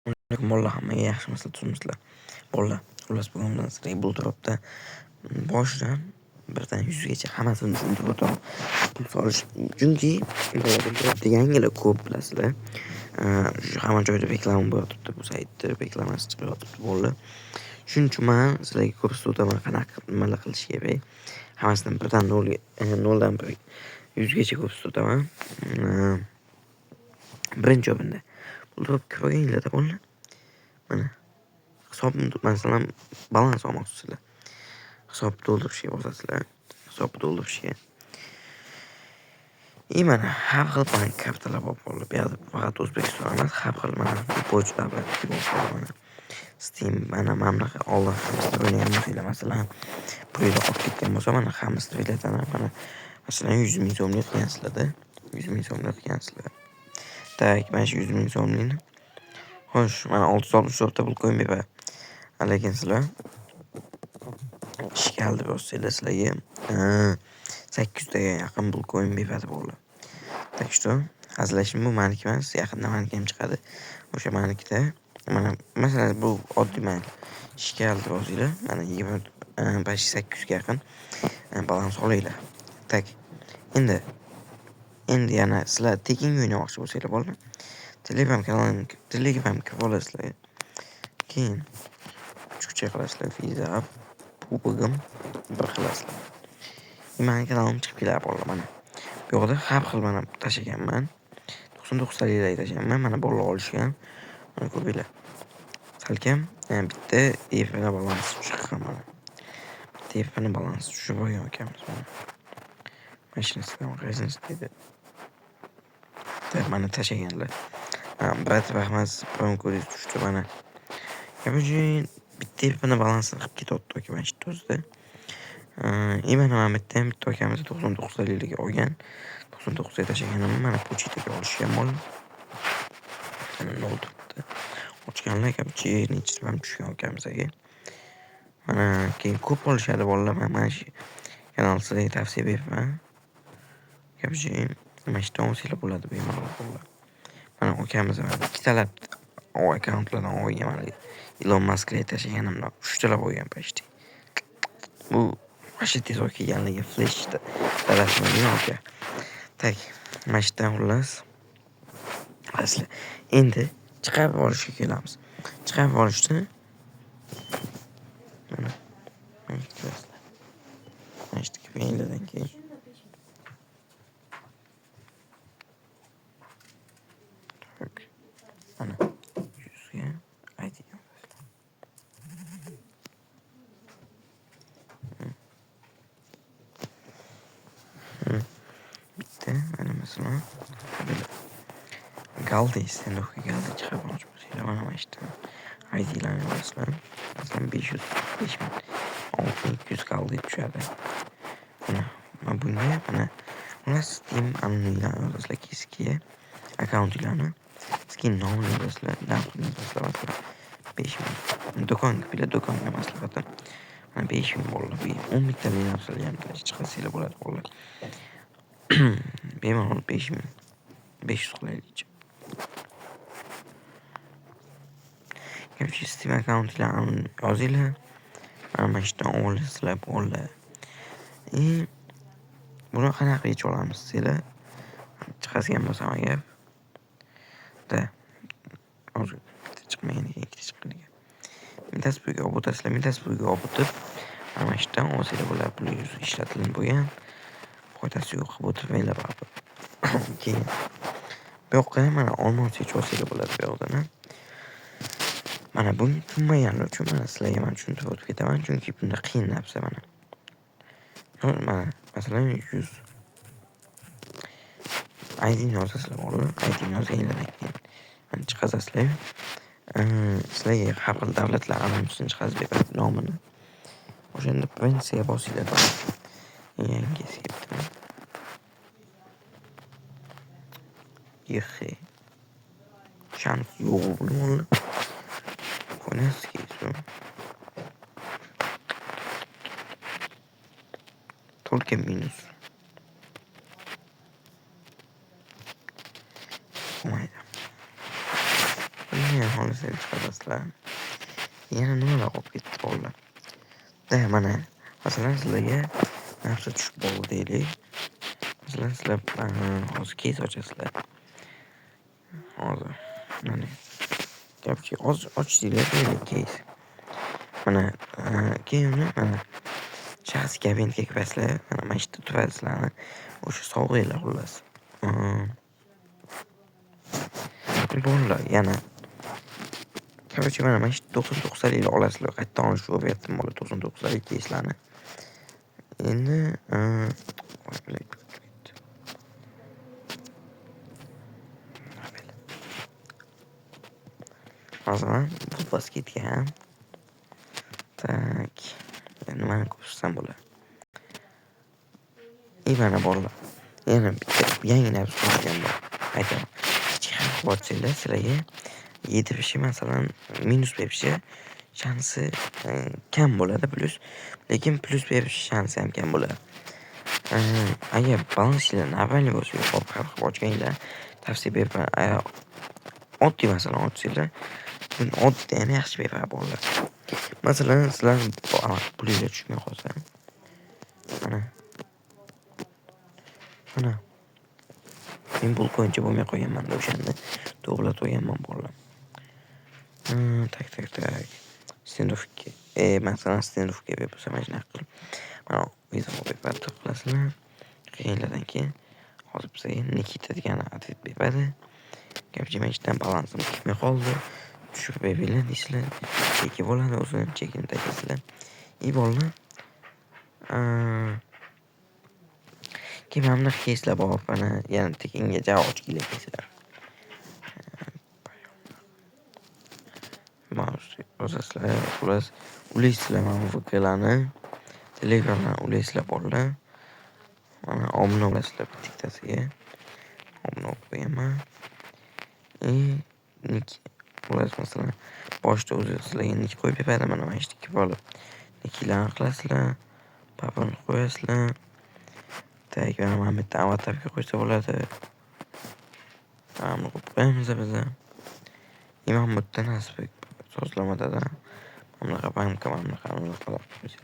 Bolalar hammaga yaxshimisizlar, tuzmisizlar? Bolalar, xullas bugun bilan sizlarga bu turibdi. Boshidan birdan 100 gacha hammasini tushuntirib o'taman. Pul solish chunki yangilar ko'p bilasizlar. Hamma joyda reklama bo'layotibdi, bu saytda reklamasi chiqayotibdi bolalar. Shuning uchun men sizlarga ko'rsatib o'taman qanaqa nimalar qilish kerak. Hammasidan birdan noldan 100 gacha ko'rsatib o'taman. Birinchi o'rinda pul topib ko'rganinglarda bolalar. Mana hisobimda masalan balans olmoqchisizlar. Hisob to'ldirishga bosasizlar. Hisob to'ldirishga. Mana har xil bank kartalar bor bolalar. Bu yerda faqat O'zbekiston emas, har xil mana pochta davlati bor mana. Steam mana mamlaqa olib o'ynagan masalan pulni olib ketgan bo'lsa mana hammasi biletana mana masalan 100 ming so'mlik qilgansizlarda 100 ming so'mlik qilgansizlar. Tak, mana shu 100 ming so'mlikni xo'sh, mana 664 ta pul qo'ymayman. Lekin sizlar ish keldi bo'lsanglar sizlarga 800 taga yaqin pul qo'yib beradi bolalar. Так что hazillashim bu meniki emas, yaqinda meniki ham chiqadi. O'sha menikida mana masalan bu oddiy men ish keldi bo'lsanglar, mana 800 ga yaqin balans olinglar. Tak. Endi yana sizlar tekin o'ynamoqchi bo'lsanglar bolalar, Telegram kanalimga kirib olasizlar. Keyin kuchukcha qilasizlar, Fiza Pubgim bir qilasizlar. Meni kanalim chiqib keladi bolalar mana. Bu yerda har xil mana tashaganman. 99 ta lira tashaganman. Mana bolalar olishgan. Mana ko'ringlar. Salkam bitta efirga balans chiqqan mana. Bitta efirga balans tushib olgan ekanmiz mana. Mashinasidan qaysinisi dedi. Mana tashaganlar. Brat rahmat prom ko'ringiz tushdi mana. Yapıcı bitti bana balansını qilib ketyapti aka mana shu tozda. Mana bitta akamiz 99 ta liraga olgan. 99 ta tashaganimni mana pochtaga olishgan bo'ldi. Mana o'tiribdi. Ochganlar kapchi necha ham tushgan akamizga. Mana keyin ko'p olishadi bolalar mana shu kanal sizlarga tavsiya beraman. Kapchi mana shu tomosiylar bo'ladi bemalol bolalar. Mana akamiz ikkitalab o akkauntlardan olgan mana Elon Musk'ga tashaganimda 3 talab olgan pashti. Bu Masha tez kelganligi flashda rasmiy aka. Tak, mashdan xullas. Asli endi chiqarib olishga kelamiz. Chiqarib olishda mana mashda kelgandan keyin mana 100 ga aytgan. Bitta mana masalan Galdi sendoqqa Galdi chiqarib olmoqchi bo'lsanglar mana mashda ID'larni yozasizlar. Masalan 500 5000 6200 Galdi tushadi. Mana bunga mana Steam anonimlarni yozasizlar keskiga akkauntlarni Skin nomini yozasizlar, narxini yozasizlar. 5000 do'konga bilan do'konga maslahatim. Mana 5000 bolalar, 10 mingta narsalar ham chiqasizlar bo'ladi bolalar. Bemalol 5500 qilaylik. Kapchi Steam akkauntlarni yozinglar. Mana shundan olasizlar bolalar. Buni qanaqa yechib olamiz sizlar? Chiqasigan bo'lsam agar hozir chiqmagan ekan, ikkita chiqqan ekan. Bittasi pulga olib o'tasizlar, bittasi pulga olib o'tib, mana shundan olsanglar bo'ladi. Pul ishlatilib bo'lgan. Foydasi yo'q qilib o'tirmanglar baribir. Keyin bu yoqqa mana olmoqchi olsanglar bo'ladi bu yoqdan. Mana bunga tushunmaganlar uchun mana sizlarga men tushuntirib o'tib ketaman, chunki bunda qiyin narsa mana. Mana masalan 100 ID'ni yozasizlar bolalar, ID'ni yozganinglardan keyin mana chiqazasizlar. Sizlarga har xil davlatlar anonsini chiqazib beradi nomini. O'shanda provinsiyaga bosinglar. Yangisiga bitta. Yexe. Şans yo'q bo'ldi. Ko'nasiz Только минус. Olmaydi. Ne seni chiqarasizlar. Yana nimalar qolib ketdi bolalar. Mana masalan sizlarga narsa tushib bo'ldi deylik. Masalan sizlar hozir keys ochasizlar. Hozir mana gapki ochdinglar deylik keys. Mana keyin uni mana shaxsiy kabinetga kirasizlar. Mana shu yerda turasizlar. O'sha sovg'inglar xullas. Bolalar yana mana shu 99 olasizlar. Qayerdan olish o'rgatdim bola 99 keyslarni. Endi masalan bu basketga tak nimani ko'rsam bo'ladi. Mana bolalar. Yana bitta yangi narsa qo'shgan bor. Aytaman. Kichik harf botsanglar sizlarga yetirishi masalan minus berishi shansi kam bo'ladi plus, lekin plus berish shansi ham kam bo'ladi. Agar balansinglarni avvalgi bo'lsa yo'q harf ochganda tavsiya beraman. Oddiy masalan ochsanglar, oddiy ham yaxshi beradi bolalar. Masalan sizlar pulinglar tushmay qolsa, mana men pul qo'yincha bo'lmay qo'yganman o'shanda. To'g'rilab qo'yganman bolalar. Tak. Stendofga. Masalan stendofga bo'lsa mana shunaqa qilib. Mana vizor beradi qilasizlar. Qiyinlardan keyin hozir bizga Nikita degan adres beradi. Gapchi men ishdan balansim chiqmay qoldi. Tushirib beringlar deysizlar. Cheki bo'ladi o'zini chekini tashlasizlar. Bolalar. Keyin mana bunaqa keyslar bor. Mana yana tekinga javob ochginglar keyslar. Yozasizlar, xullas ulaysizlar mana bu fikrlarni. Telegramdan ulaysizlar bolalar. Mana obuna bo'lasizlar bittasiga. Obuna bo'lib qo'yaman. Xullas masalan boshda o'zi sizlarga nik qo'yib beradi. Mana shu ikki bola. Niklarni qilasizlar. Papani qo'yasizlar. Tak mana bitta avatarga qo'ysa bo'ladi. Mana qo'yib qo'yamiz biz. Imom Mutta Nasibek sozlamada mana bunaqa bankka mana bunaqa qilib qo'ysa.